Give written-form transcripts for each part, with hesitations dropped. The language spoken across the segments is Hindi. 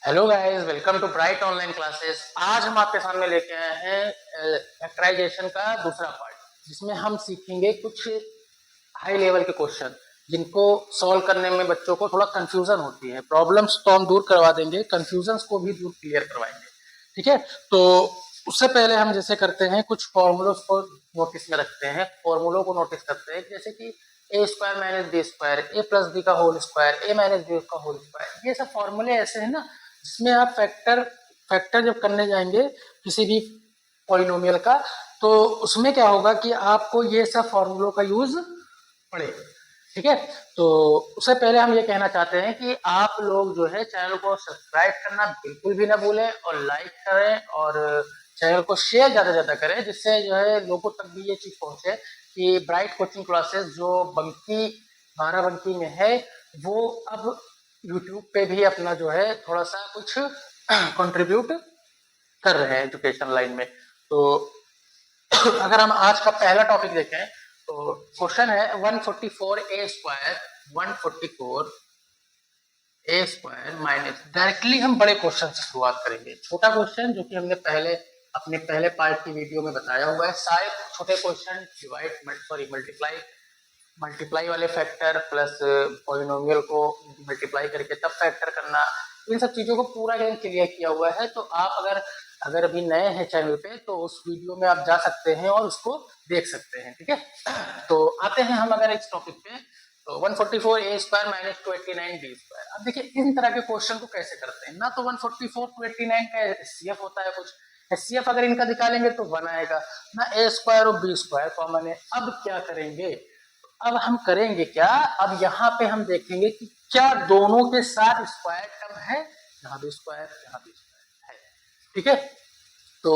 Hello guys, welcome to bright online classes. आज हम आपके सामने लेके आए हैं फैक्टराइजेशन का दूसरा पार्ट, जिसमें हम सीखेंगे कुछ हाई लेवल के क्वेश्चन जिनको सॉल्व करने में बच्चों को थोड़ा कंफ्यूजन होती है। प्रॉब्लम्स तो हम दूर करवा देंगे, कंफ्यूजन्स को भी दूर क्लियर करवाएंगे। ठीक है, तो उससे पहले हम जैसे करते हैं, कुछ फॉर्मूलों को नोटिस में रखते हैं, फॉर्मूलों को नोटिस करते हैं, जैसे कि ए स्क्वायर माइनस बी स्क्वायर, ए प्लस बी का होल स्क्वायर, ए माइनस बी का होल स्क्वायर। ये सब फॉर्मूले ऐसे हैं ना, जिसमें आप फैक्टर फैक्टर जब करने जाएंगे किसी भी पॉलिनोमियल का, तो उसमें क्या होगा कि आपको ये सब फॉर्मूलों का यूज पड़ेगा। ठीक है, तो उससे पहले हम ये कहना चाहते हैं कि आप लोग जो है चैनल को सब्सक्राइब करना बिल्कुल भी ना भूलें, और लाइक करें, और चैनल को शेयर ज़्यादा से ज़्यादा करें, जिससे जो है लोगों तक भी ये चीज़ पहुंचे कि ब्राइट कोचिंग क्लासेस जो बंकी बाराबंकी में है, वो अब यूट्यूब पे भी अपना जो है थोड़ा सा कुछ कंट्रीब्यूट कर रहे हैं एजुकेशन लाइन में। तो अगर हम आज का पहला टॉपिक देखें तो क्वेश्चन है 144 ए स्क्वायर 144 ए स्क्वायर माइनस। डायरेक्टली हम बड़े क्वेश्चन से शुरुआत करेंगे। छोटा क्वेश्चन जो कि हमने अपने पहले पार्ट की वीडियो में बताया हुआ है, सारे छोटे क्वेश्चन डिवाइड मल्टीप्लाई वाले फैक्टर प्लस पॉलिनोमियल को मल्टीप्लाई करके तब फैक्टर करना, इन सब चीज़ों को पूरा क्लियर किया हुआ है। तो आप अगर अभी नए हैं चैनल पे तो उस वीडियो में आप जा सकते हैं और उसको देख सकते हैं। ठीक है, तो आते हैं हम अगर इस टॉपिक पे, तो 144 ए स्क्वायर माइनस 289 बी स्क्वायर। अब देखिए इन तरह के क्वेश्चन को कैसे करते हैं ना, तो 144 289 का एचसीएफ होता है कुछ, एचसीएफ अगर इनका निकालेंगे तो 1 आएगा ना, ए स्क्वायर और बी स्क्वायर कॉमन है। अब क्या करेंगे, अब हम करेंगे क्या, अब यहाँ पे हम देखेंगे कि क्या दोनों के साथ स्क्वायर टर्म है, यहाँ भी स्क्वायर यहाँ भी स्क्वायर है। ठीक है, तो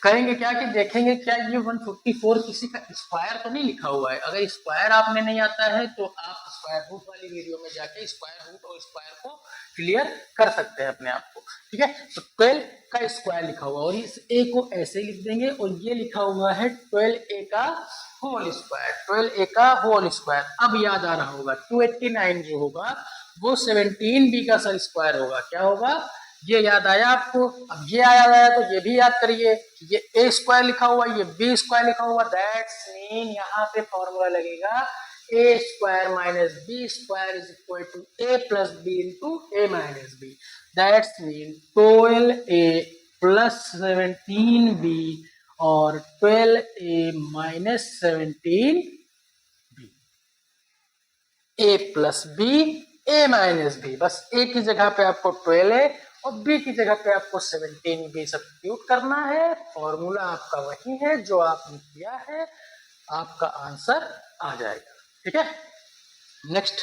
करेंगे क्या कि देखेंगे क्या ये 144 किसी का स्क्वायर तो नहीं लिखा हुआ है। अगर स्क्वायर आपने नहीं आता है तो आप स्क्वायर रूट वाली वीडियो में जाके स्क्वायर रूट और स्क्वायर को क्लियर कर सकते हैं अपने आप को। ठीक है, तो 12 का स्क्वायर लिखा हुआ और इस ए को ऐसे लिख देंगे, और ये लिखा हुआ है 12 ए का होल स्क्वायर, 12 ए का होल स्क्वायर। अब याद आ रहा होगा 289 जो होगा वो 17 बी का सर स्क्वायर होगा। क्या होगा, ये याद आया आपको? अब ये याद आया तो ये भी याद करिए, ये ए स्क्वायर लिखा हुआ, ये बी स्क्वायर लिखा हुआ, दैट्स मीन यहाँ पे फॉर्मूला लगेगा a square minus b square is equal to a plus b into a minus b. That's mean 12 a plus 17 b और 12 a minus 17 b, a plus b a minus b. बस ए की जगह पे आपको 12 ए और बी की जगह पे आपको 17 बी सब्स्टिट्यूट करना है। फॉर्मूला आपका वही है जो आपने किया है, आपका आंसर आ जाएगा। ठीक है, नेक्स्ट।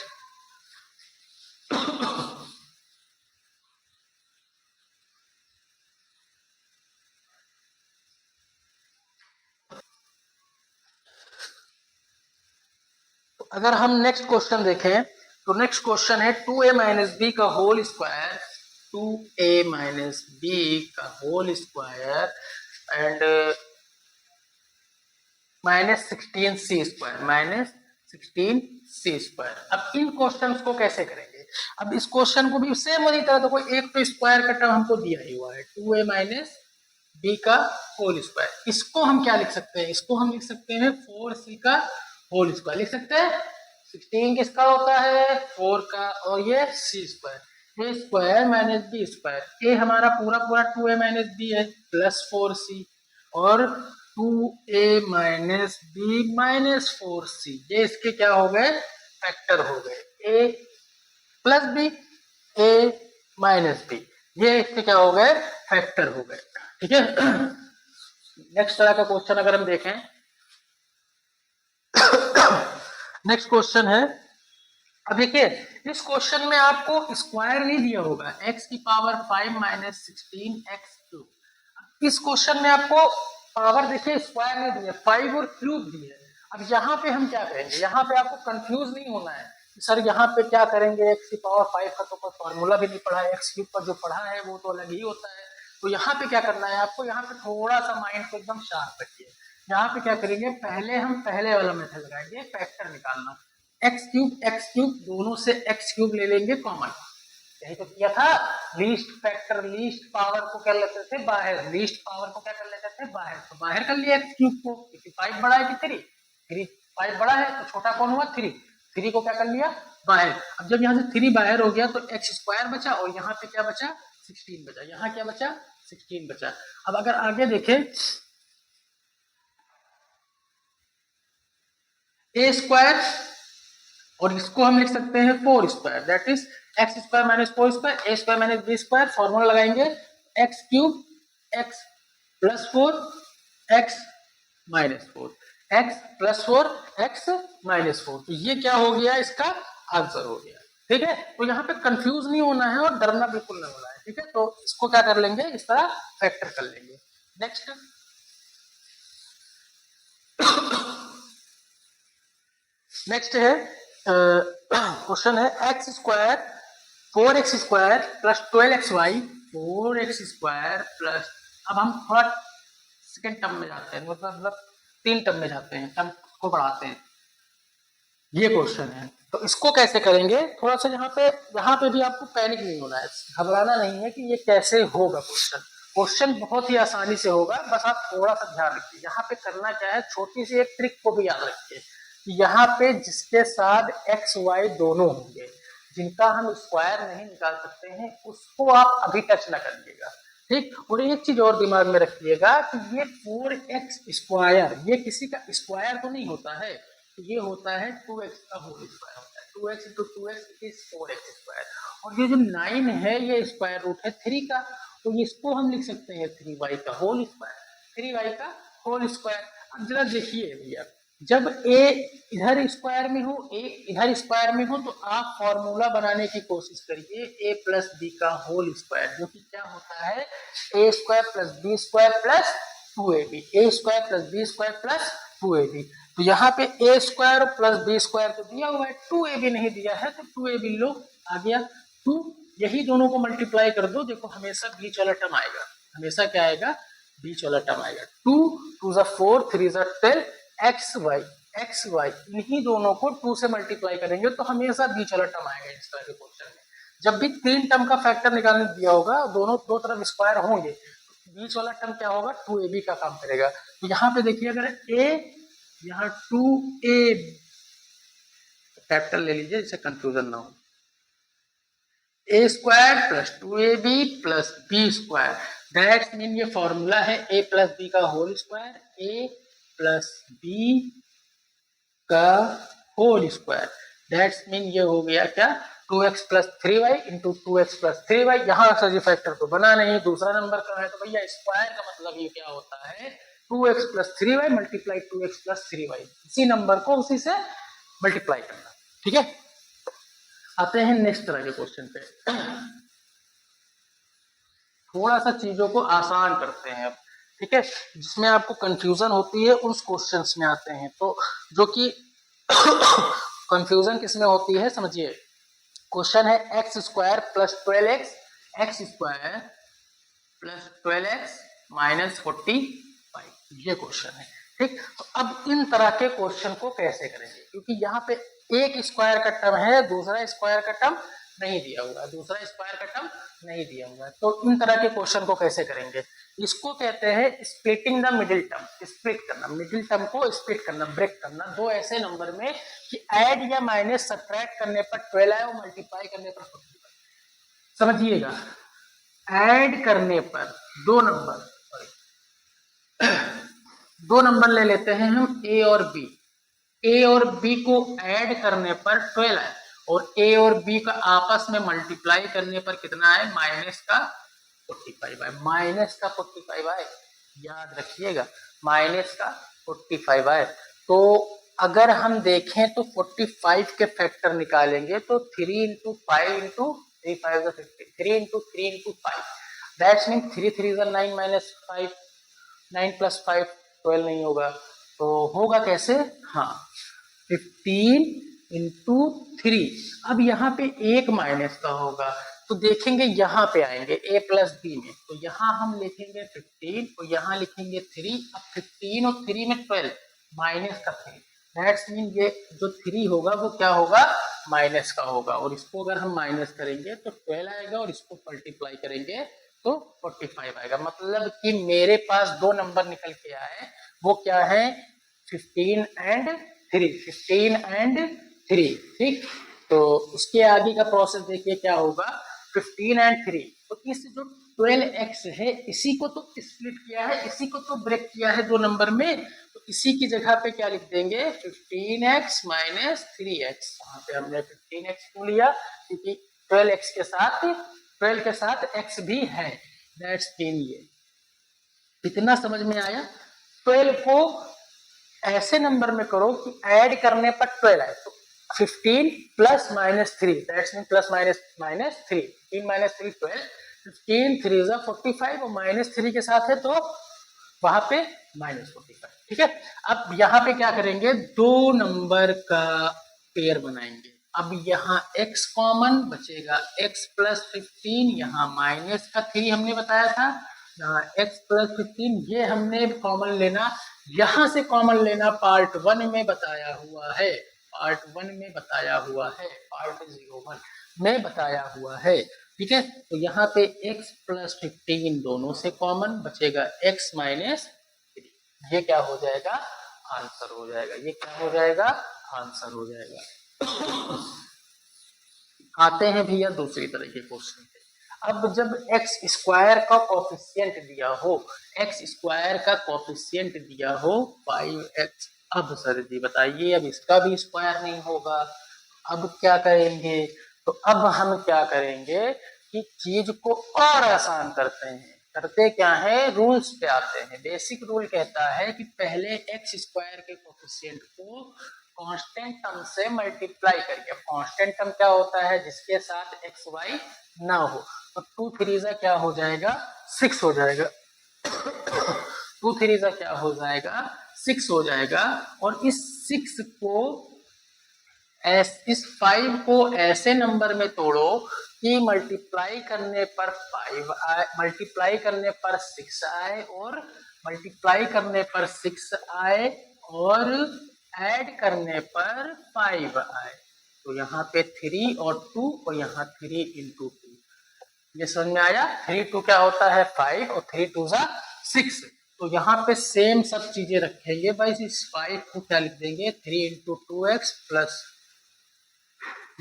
तो अगर हम नेक्स्ट क्वेश्चन देखें तो नेक्स्ट क्वेश्चन है 2a माइनस बी का whole square, 2a minus b का whole square and minus 16c square, minus 16c square. अब इन क्वेश्चंस को कैसे करेंगे? अब इस क्वेश्चन को भी सेम वही तरह, देखो एक तो स्क्वायर का टर्म हमको दिया ही हुआ है 2a माइनस बी का होल स्क्वायर। इसको हम क्या लिख सकते हैं, इसको हम लिख सकते हैं 4c का होल स्क्वायर लिख सकते हैं। 16 किसका होता है, 4 का, और ये c square, a square minus b square. ए हमारा पूरा पूरा 2a माइनस बी है प्लस 4c, और 2a minus B minus 4c, ये इसके क्या हो गए, फैक्टर हो गए। a plus B, a minus B, ये इसके क्या हो गए, फैक्टर हो गए। ठीक है, नेक्स्ट तरह का क्वेश्चन अगर हम देखें, नेक्स्ट क्वेश्चन है, अब देखिए इस क्वेश्चन में आपको स्क्वायर नहीं दिया होगा, x की पावर 5 माइनस 16x3। इस क्वेश्चन में आपको पावर देखिए स्क्वायर नहीं दिया, 5 और क्यूब दिया है। अब यहाँ पे हम क्या करेंगे, यहाँ पे आपको कंफ्यूज नहीं होना है सर यहाँ पे क्या करेंगे, x की पावर 5 का तो कोई फॉर्मूला भी नहीं पढ़ा है, x क्यूब पर जो पढ़ा है वो तो अलग ही होता है। तो यहाँ पे क्या करना है आपको, यहाँ पे थोड़ा सा माइंड को एकदम शार्प रखिए। यहाँ पे क्या करेंगे, पहले हम पहले वाला मेथड लगाएंगे, फैक्टर निकालना। एक्स क्यूब दोनों से एक्स क्यूब ले लेंगे कॉमन, यही तो किया था, लीस्ट फैक्टर लीस्ट पावर को क्या लेते थे बाहर, लीस्ट पावर को क्या कर लेते थे बाहर, तो बाहर कर लिया एक्स क्यूब को, क्योंकि 5 बड़ा है कि 3, 5 बड़ा है तो छोटा कौन हुआ 3 को क्या कर लिया बाहर। अब जब यहाँ से 3 बाहर हो गया तो एक्स स्क्वायर बचा और यहाँ पे क्या बचा 16 बचा, यहाँ क्या बचा 16 बचा। अब अगर आगे देखें ए स्क्वायर और इसको हम लिख सकते हैं 4 square, that is x square minus 4 square, a square minus b square, formula लगाएंगे x cube x plus 4 x minus 4, x plus 4 x minus 4, तो ये क्या हो गया इसका आंसर हो गया। ठीक है, तो यहाँ पे कंफ्यूज नहीं होना है और डरना बिल्कुल नहीं होना है। ठीक है, तो इसको क्या कर लेंगे इस तरह फैक्टर कर लेंगे। नेक्स्ट नेक्स्ट है क्वेश्चन है x square 4x square plus 12xy 4x square plus, अब हम थोड़ा सेकेंड टर्म में जाते हैं, मतलब 3 टर्म में जाते हैं, टर्म को बढ़ाते हैं। ये क्वेश्चन है तो इसको कैसे करेंगे, थोड़ा सा यहाँ पे भी आपको पैनिक नहीं होना है, घबराना नहीं है कि ये कैसे होगा क्वेश्चन बहुत ही आसानी से होगा, बस आप थोड़ा सा ध्यान रखिए। यहाँ पे करना क्या है, छोटी सी एक ट्रिक को भी याद रखिए, यहाँ पे जिसके साथ एक्स वाई दोनों होंगे, जिनका हम स्क्वायर नहीं निकाल सकते हैं, उसको आप अभी टच ना करिएगा। ठीक, और एक चीज और दिमाग में रखिएगा कि ये 4x स्क्वायर ये किसी का स्क्वायर तो नहीं होता है, ये होता है 2x का होल स्क्वायर होता है, 2x into 2x is 4x square, और ये जो 9 है ये स्क्वायर रूट है 3 का, तो इसको हम लिख सकते हैं 3y का होल स्क्वायर, 3y का होल स्क्वायर। अब जरा देखिए भैया, जब a इधर स्क्वायर में हो a इधर स्क्वायर में हो तो आप फॉर्मूला बनाने की कोशिश करिए a प्लस बी का होल स्क्वायर, जो कि क्या होता है a square plus B square plus 2ab, a square plus B square plus 2ab। तो यहाँ पे a square plus B square तो दिया हुआ है, 2ab नहीं दिया है, तो 2ab लो आ गया 2, यही दोनों को मल्टीप्लाई कर दो, देखो हमेशा बीच वाला टर्म आएगा, हमेशा क्या आएगा बीच वाला टर्म आएगा, 2 2 जा 4 3 जा 10 एक्स वाई इन्हीं दोनों को 2 से मल्टीप्लाई करेंगे तो हमेशा बीच वाला टर्म आएगा इस तरह के क्वेश्चन में। जब भी 3 टर्म का फैक्टर निकालने दिया होगा, दोनों दो तरफ स्क्वायर होंगे, बीच वाला टर्म क्या होगा 2ab का काम करेगा। तो यहाँ पे देखिए अगर a यहाँ 2a फैक्टर ले लीजिए जिससे कंफ्यूजन ना हो, a square plus 2ab plus b square, that's mean ये फॉर्मूला है a प्लस b का whole square, a plus B का होल स्क्वायर, दैट्स मीन ये हो गया क्या 2x plus 3y into 2x plus 3y। यहाँ सजी फैक्टर तो बना नहीं, दूसरा नंबर का है, तो भैया स्क्वायर का मतलब ये क्या होता है 2x plus 3y multiply 2x plus 3y, इसी नंबर को उसी से मल्टीप्लाई करना। ठीक है, आते हैं नेक्स्ट तरह के क्वेश्चन पे, थोड़ा सा चीजों को आसान करते हैं अब। ठीक है, जिसमें आपको कंफ्यूजन होती है उस क्वेश्चंस में आते हैं, तो जो कि कंफ्यूजन किसमें होती है समझिए। क्वेश्चन है x square plus 12x x square plus 12x minus 45, ये क्वेश्चन है। ठीक, तो अब इन तरह के क्वेश्चन को कैसे करेंगे, क्योंकि यहाँ पे एक स्क्वायर का टर्म है, दूसरा स्क्वायर का टर्म नहीं दिया हुआ, दूसरा स्क्वायर का टर्म नहीं दिया हुआ, तो इन तरह के क्वेश्चन को कैसे करेंगे, इसको कहते हैं splitting the middle term, split करना, मिडिल टर्म को स्प्लिट करना, ब्रेक करना दो ऐसे नंबर में कि ऐड या माइनस सब्ट्रैक्ट करने पर 12 आए और मल्टीप्लाई करने पर 45। समझिएगा, ऐड करने पर दो नंबर ले लेते हैं हम a और b को ऐड करने पर 12 आए और a और b का आपस में मल्टीप्लाई करने पर कितना है माइनस का 45 आए, माइनस का 45 आए, याद रखिएगा माइनस का 45 आए। तो अगर हम देखें तो 45 के फैक्टर निकालेंगे तो 3 into 5 into 3 5 50, 3 into 3 into 5, that's mean 3 3 9 minus 5, 9 plus 5 12 नहीं होगा, तो होगा कैसे, हाँ 15 इंटू 3। अब यहाँ पे एक माइनस का होगा तो देखेंगे यहाँ पे आएंगे a प्लस बी में, तो यहाँ हम लिखेंगे 15 और यहाँ लिखेंगे 3। अब 15 और 3 में 12 माइनस का 3, दैट्स मीन ये जो 3 होगा वो क्या होगा, माइनस का होगा, और इसको अगर हम माइनस करेंगे तो 12 आएगा, और इसको मल्टीप्लाई करेंगे तो 45 आएगा। मतलब कि मेरे पास दो नंबर निकल के आए, वो क्या है, 15 एंड 3, 15 एंड 3। ठीक, तो इसके आगे का प्रोसेस देखिए क्या होगा, 15 एंड 3, तो इस जो 12x है इसी को तो स्प्लिट किया है, इसी को तो ब्रेक किया है दो नंबर में, तो इसी की जगह पे क्या लिख देंगे, 15x माइनस 3x। यहाँ पे हमने 15x क्यों लिया, क्योंकि 12x के साथ 12 के साथ x भी है, दैट्स मीन ये। इतना समझ में आया। 12 को ऐसे नंबर में करो कि ऐड करने पर 12 आए, तो 15 plus minus 3, that's mean plus minus minus 3, 15 minus 3 12, 15 3 जा 45, और माइनस 3 के साथ है तो वहां पे माइनस 45। ठीक है, अब यहाँ पे क्या करेंगे, दो नंबर का पेयर बनाएंगे। अब यहाँ x कॉमन बचेगा, x प्लस 15, यहाँ माइनस का 3 हमने बताया था, यहाँ x प्लस 15 ये हमने कॉमन लेना, यहां से कॉमन लेना पार्ट 1 में बताया हुआ है, पार्ट 1 में बताया हुआ है, पार्ट 01 में बताया हुआ है। ठीक है, तो यहाँ पे x प्लस 15 दोनों से कॉमन बचेगा, x माइनस 3, ये क्या हो जाएगा, आंसर हो जाएगा, ये क्या हो जाएगा, आंसर हो जाएगा। आते हैं भैया दूसरी तरह के क्वेश्चन पे। अब जब एक्स स्क्वायर का कोफिशिएंट दिया हो, एक्स स्क्वायर का कोफिशिएंट दिया हो 5x, अब सर जी बताइए, अब इसका भी स्क्वायर नहीं होगा, अब क्या करेंगे, तो अब हम क्या करेंगे कि चीज को और आसान करते हैं। करते क्या है, रूल्स पे आते हैं। बेसिक रूल कहता है कि पहले एक्स स्क्वायर के कोफिशिएंट को कांस्टेंट टर्म से मल्टीप्लाई करके, कांस्टेंट टर्म क्या होता है, जिसके साथ एक्स वाई ना हो, तो 2 3 क्या हो जाएगा, 6 हो जाएगा, 2 3 क्या हो जाएगा, 6 हो जाएगा, और इस 6 को इस 5 को ऐसे नंबर में तोड़ो कि मल्टीप्लाई करने पर 5 आए, मल्टीप्लाई करने पर 6 आए, और मल्टीप्लाई करने पर 6 आए, और ऐड करने पर 5 आए। तो यहाँ पे 3 और 2, और यहाँ 3 इंटू 2, ये समझ में आया। 3 2 क्या होता है 5, और 3 2 जा 6। तो यहाँ पे सेम सब चीजें रखेंगे भाई, इस 5 को क्या लिख देंगे, 3 इंटू 2x प्लस,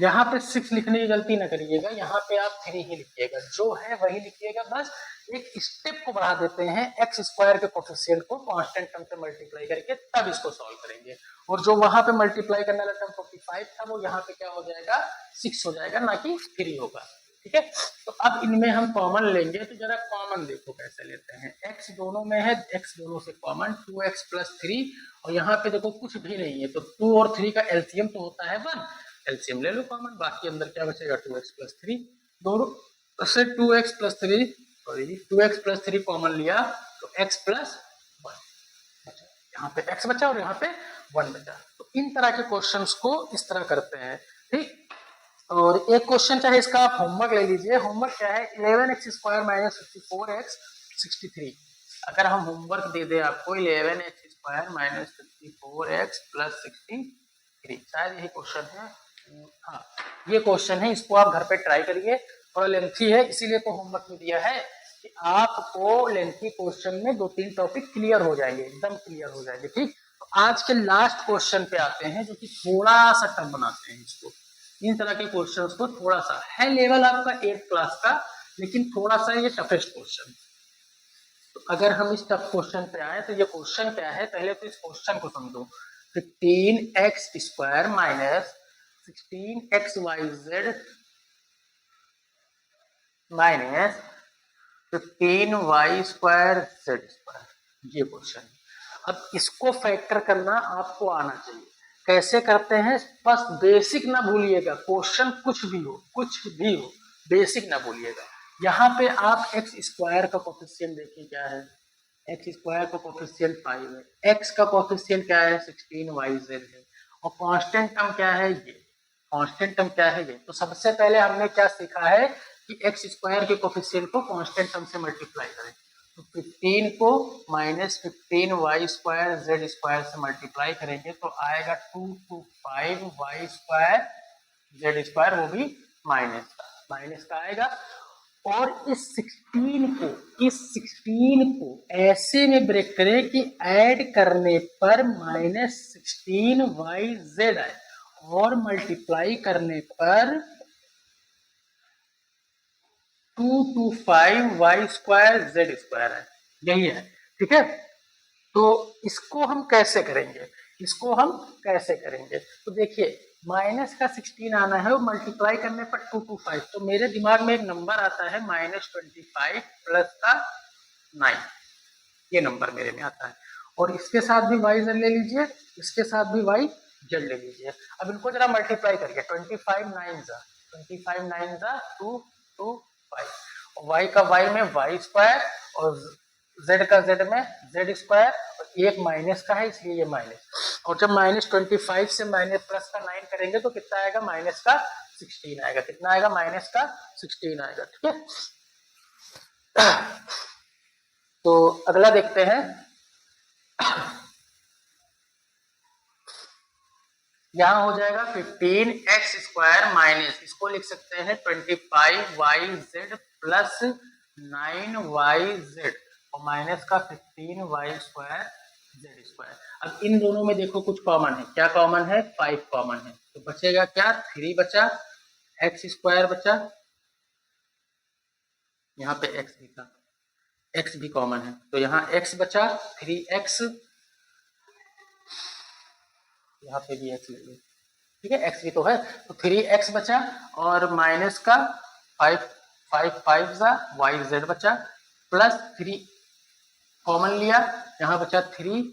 यहाँ पे 6 लिखने की गलती ना करिएगा, यहाँ पे आप 3 ही लिखिएगा, जो है वही लिखिएगा, बस एक स्टेप को बढ़ा देते हैं, एक्स स्क्वायर के कोफिशिएंट को कांस्टेंट टर्म से मल्टीप्लाई करके तब इसको सॉल्व करेंगे, और जो वहां पे मल्टीप्लाई करने वाला टर्म 45 था वो यहाँ पे क्या हो जाएगा, 6 हो जाएगा, ना कि 3 होगा। ठीक है, तो अब इनमें हम कॉमन लेंगे, तो जरा कॉमन देखो कैसे लेते हैं। x दोनों में है, x दोनों से कॉमन, 2x प्लस 3, और यहाँ पे देखो कुछ भी नहीं है, तो 2 और 3 का एलसीएम तो होता है 1, एलसीएम ले लो कॉमन, बाकी अंदर क्या बचेगा, 2x प्लस 3, दोनों से 2x plus 3, sorry 2x plus 3 common लिया तो x प्लस 1, यहाँ पे x बचा और यहाँ पे 1 बचा। तो इन तरह के क्वेश्चंस को इस तरह करते हैं। ठीक, और एक क्वेश्चन चाहे इसका आप होमवर्क ले लीजिए। होमवर्क क्या है, 11x स्क्वायर माइनस 54x 63। अगर हम होमवर्क दे दे आपको 11x square minus 54x plus 63, शायद यही क्वेश्चन है, हाँ ये क्वेश्चन है, इसको आप घर पे ट्राई करिए। थोड़ा लेंथी है इसीलिए तो होमवर्क में दिया है कि आपको लेंथी क्वेश्चन में 2-3 टॉपिक क्लियर हो जाएंगे, एकदम क्लियर हो जाएंगे। ठीक, तो आज के लास्ट क्वेश्चन पे आते हैं, जो कि थोड़ा सा टफ बनाते हैं इसको। इन तरह के क्वेश्चंस को थोड़ा सा है लेवल आपका 8th क्लास का, लेकिन थोड़ा सा ये टफेस्ट क्वेश्चन। तो अगर हम इस टफ क्वेश्चन पे आए तो ये क्वेश्चन क्या है, पहले तो इस क्वेश्चन को समझो। 15x square minus 16xyz minus 15y square z square, ये क्वेश्चन। अब इसको फैक्टर करना आपको आना चाहिए। कैसे करते हैं, बस बेसिक ना भूलिएगा, क्वेश्चन कुछ भी हो, कुछ भी हो, बेसिक ना भूलिएगा। यहाँ पे आप एक्स स्क्वायर का कोफिशिएंट देखिए क्या है, एक्स स्क्वायर का कोफिशिएंट 5 है, एक्स का कोफिशिएंट क्या है 16yz है, और कांस्टेंट टर्म क्या है ये, कांस्टेंट टर्म क्या है ये। तो सबसे पहले हमने क्या सीखा है कि एक्स स्क्वायर के कोफिशिएंट को कांस्टेंट टर्म से मल्टीप्लाई करें। तो 15 को -15y² z² से मल्टीप्लाई करेंगे तो आएगा 225y² z², वो भी माइनस का आएगा। और इस 16 को ऐसे में ब्रेक करें कि ऐड करने पर -16yz आए और मल्टीप्लाई करने पर 225y² z² है, यही है। ठीक है, तो इसको हम कैसे करेंगे, तो देखिए माइनस का 16 आना है और मल्टीप्लाई करने पर 225, तो मेरे दिमाग में एक नंबर आता है -25 प्लस का 9, ये नंबर मेरे में आता है। और इसके साथ भी y z ले लीजिए, इसके साथ भी y z ले लीजिए। अब इनको जरा मल्टीप्लाई करिए, 25 9 225, y का y में y² और z का z में z², और एक माइनस का है इसलिए ये माइनस। और जब -25 से प्लस का 9 करेंगे तो कितना आएगा, माइनस का 16 आएगा। कितना आएगा, माइनस का 16 आएगा। ठीक है, तो अगला देखते हैं। यहां हो जाएगा 15x² माइनस, इसको लिख सकते हैं 25yz प्लस 9yz और माइनस का 15y² z²। अब इन दोनों में देखो कुछ कॉमन है, क्या कॉमन है, 5 कॉमन है, तो बचेगा क्या, 3 बचा, x² बचा, यहाँ पे x भी था, x भी कॉमन है, तो यहाँ x बचा 3x, यहाँ पे भी x ले लो। ठीक है, x भी तो है, तो 3x बचा और माइनस का 5 yz बचा प्लस 3 कॉमन लिया, यहाँ बचा 3yz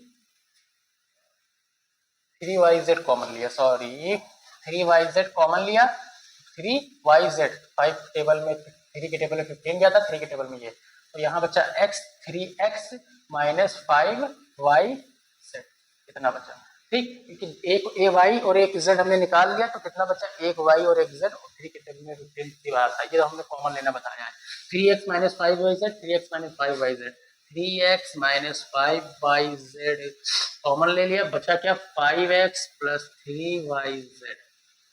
कॉमन लिया, 3yz कॉमन लिया, 3yz 5 टेबल में, 3 के टेबल में 15 गया था, 3 के टेबल में ये, तो यहाँ बचा x, 3x माइनस 5yz, कितना बचा, ठीक, क्योंकि एक ay और एक z हमने निकाल लिया, तो कितना बचा, एक y और एक z, और 3 के टेबल में 15 बार था, ये तो हमने कॉमन लेना बताया है। 3x minus 5yz, 3x minus 5yz, 3x minus 5yz common ले लिया, बचा क्या, 5x प्लस 3yz,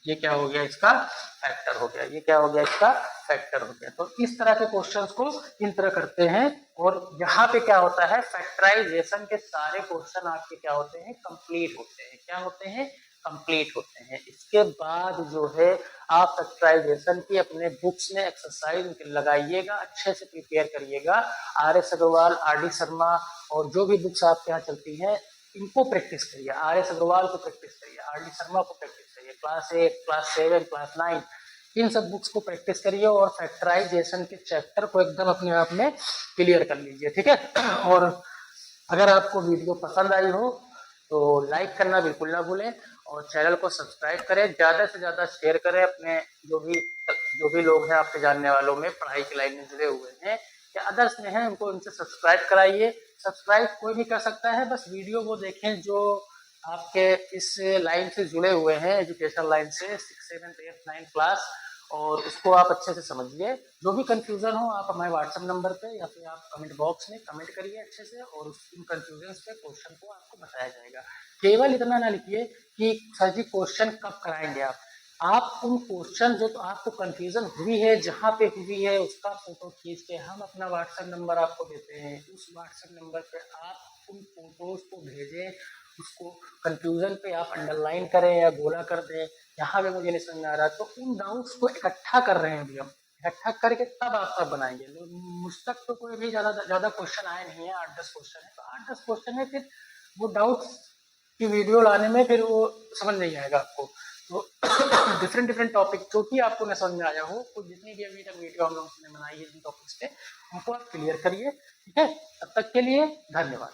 ये क्या हो गया, इसका फैक्टर हो गया, ये क्या हो गया, इसका फैक्टर हो गया। तो इस तरह के क्वेश्चंस को इन तरह करते हैं। और यहाँ पे क्या होता है, फैक्टराइजेशन के सारे क्वेश्चन आपके क्या होते हैं, कंप्लीट होते हैं, क्या होते हैं, कंप्लीट होते हैं। इसके बाद जो है आप फैक्टराइजेशन की अपने बुक्स में एक्सरसाइज लगाइएगा, अच्छे से प्रिपेयर करिएगा। RS अग्रवाल, RD शर्मा और जो भी बुक्स आपके यहाँ चलती हैं इनको प्रैक्टिस करिए, RS अग्रवाल को प्रैक्टिस करिए, RD शर्मा को प्रैक्टिस करिए, क्लास 8, क्लास 7, क्लास 9, इन सब बुक्स को प्रैक्टिस करिए और फैक्टराइजेशन के चैप्टर को एकदम अपने आप में क्लियर कर लीजिए। ठीक है, और अगर आपको वीडियो पसंद आई हो तो लाइक करना बिल्कुल ना भूलें और चैनल को सब्सक्राइब करें, ज़्यादा से ज़्यादा शेयर करें अपने जो भी लोग हैं आपके जानने वालों में पढ़ाई की लाइन में जुड़े हुए हैं या अदर्स में हैं, उनको उनसे सब्सक्राइब कराइए। सब्सक्राइब कोई भी कर सकता है, बस वीडियो वो देखें जो आपके इस लाइन से जुड़े हुए हैं, एजुकेशन लाइन से 6, 7, 8, 9 क्लास, और उसको आप अच्छे से समझिए। जो भी कंफ्यूजन हो आप हमारे व्हाट्सएप नंबर पे या फिर आप कमेंट बॉक्स में कमेंट करिए अच्छे से, और उन कंफ्यूजन पे क्वेश्चन को आपको बताया जाएगा। केवल इतना ना लिखिए कि सर जी क्वेश्चन कब कराएंगे आप उन क्वेश्चन जो तो आपको कंफ्यूजन हुई है, जहाँ पे हुई है उसका फोटो खींच के हम अपना व्हाट्सएप नंबर आपको देते हैं, उस व्हाट्सएप नंबर पे आप उन फोटोज को भेजें, उसको कंफ्यूजन पे आप अंडरलाइन करें या गोला कर दें, यहाँ पे मुझे नहीं समझ आ रहा, तो उन डाउट्स को इकट्ठा कर रहे हैं अभी हम, इकट्ठा करके तब आप तब बनाएंगे। मुझ तक तो कोई भी ज़्यादा क्वेश्चन आए नहीं है, 8-10 क्वेश्चन है, तो 8-10 क्वेश्चन में फिर वो डाउट्स की वीडियो लाने में फिर वो समझ नहीं आएगा आपको। तो डिफरेंट टॉपिक जो कि आपको न समझ में आया हो, तो जितनी भी अभी तक वीडियो हम लोगों ने बनाई है जिन टॉपिक्स पे, उनको आप क्लियर करिए। ठीक है, तब तक के लिए धन्यवाद।